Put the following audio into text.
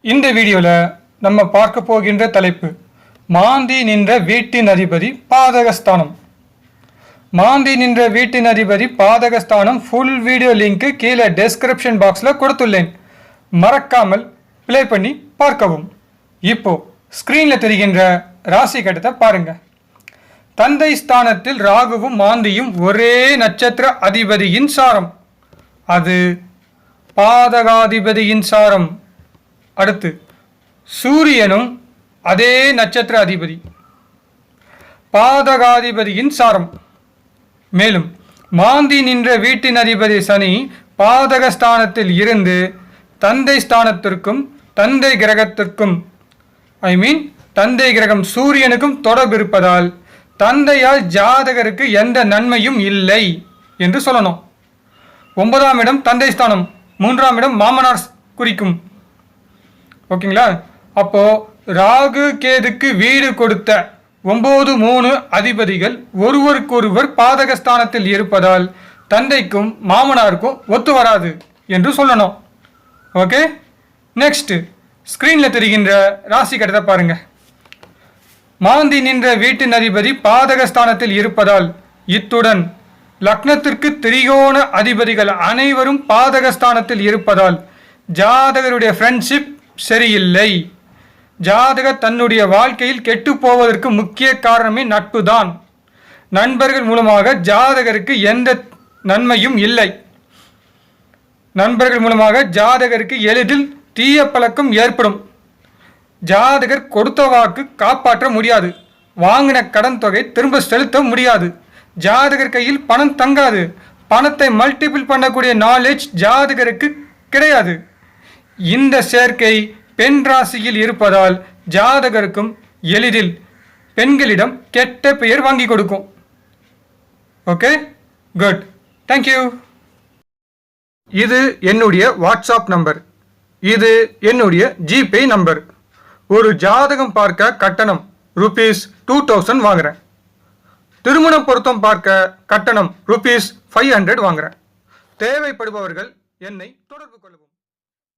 இந்த வீடியோவில் நம்ம பார்க்க போகின்ற தலைப்பு மாந்தி நின்ற வீட்டின் அதிபதி பாதகஸ்தானம். மாந்தி நின்ற வீட்டின் அதிபதி பாதகஸ்தானம் ஃபுல் வீடியோ லிங்க் கீழே டெஸ்கிரிப்ஷன் பாக்ஸில் கொடுத்துள்ளேன். மறக்காமல் ப்ளே பண்ணி பார்க்கவும். இப்போ ஸ்க்ரீனில் தெரிகின்ற ராசி கட்டத்தை பாருங்க. தந்தை ஸ்தானத்தில் ராகுவும் மாந்தியும் ஒரே நட்சத்திர அதிபதியின் சாரம், அது பாதகாதிபதியின் சாரம். அடுத்து சூரியனும் அதே நட்சத்திர அதிபதி, பாதகாதிபதியின் சாரம். மேலும் மாந்தி நின்ற வீட்டின் அதிபதி சனி பாதகஸ்தானத்தில் இருந்து தந்தை ஸ்தானத்திற்கும் தந்தை கிரகத்திற்கும் தந்தை கிரகம் சூரியனுக்கும் தொடர்பு இருப்பதால் தந்தையால் ஜாதகருக்கு எந்த நன்மையும் இல்லை என்று சொல்லணும். 9ஆம் இடம் தந்தை ஸ்தானம், 3ஆம் இடம் மாமனார் குறிக்கும். ஓகேங்களா? அப்போ ராகு கேதுக்கு வீடு கொடுத்த 9, 3 அதிபதிகள் ஒருவருக்கொருவர் பாதகஸ்தானத்தில் இருப்பதால் தந்தைக்கும் மாமனாருக்கும் ஒத்து வராது என்று சொல்லணும். ஓகே, நெக்ஸ்ட் ஸ்கிரீனில் தெரிகின்ற ராசி கட்டத்தை பாருங்க. மாந்தி நின்ற வீட்டின் அதிபதி பாதகஸ்தானத்தில் இருப்பதால் இத்துடன் லக்னத்திற்கு திரிகோண அதிபதிகள் அனைவரும் பாதகஸ்தானத்தில் இருப்பதால் ஜாதகருடைய ஃப்ரெண்ட்ஷிப் சரியில்லை. ஜாதகர் தன்னுடைய வாழ்க்கையில் கெட்டு போவதற்கு முக்கிய காரணமே நட்பு தான். நண்பர்கள் மூலமாக ஜாதகருக்கு எந்த நன்மையும் இல்லை. நண்பர்கள் மூலமாக ஜாதகருக்கு எளிதில் தீய பழக்கம் ஏற்படும். ஜாதகர் கொடுத்த வாக்கு காப்பாற்ற முடியாது. வாங்கின கடன் தொகை திரும்ப செலுத்த முடியாது. ஜாதகர் கையில் பணம் தங்காது. பணத்தை மல்டிபிள் பண்ணக்கூடிய நாலேஜ் ஜாதகருக்கு கிடையாது. இந்த சேர்க்கை பெண் ராசியில் இருப்பதால் ஜாதகருக்கும் எளிதில் பெண்களிடம் கெட்ட பெயர் வாங்கி கொடுக்கும். Okay, good, thank you. இது என்னுடைய வாட்ஸ்அப் நம்பர், இது என்னுடைய ஜிபே நம்பர். ஒரு ஜாதகம் பார்க்க கட்டணம் ₹2000 வாங்குறேன். திருமணம் பொருத்தம் பார்க்க கட்டணம் ₹500 வாங்குறேன். தேவைப்படுபவர்கள் என்னை தொடர்பு கொள்ளவும்.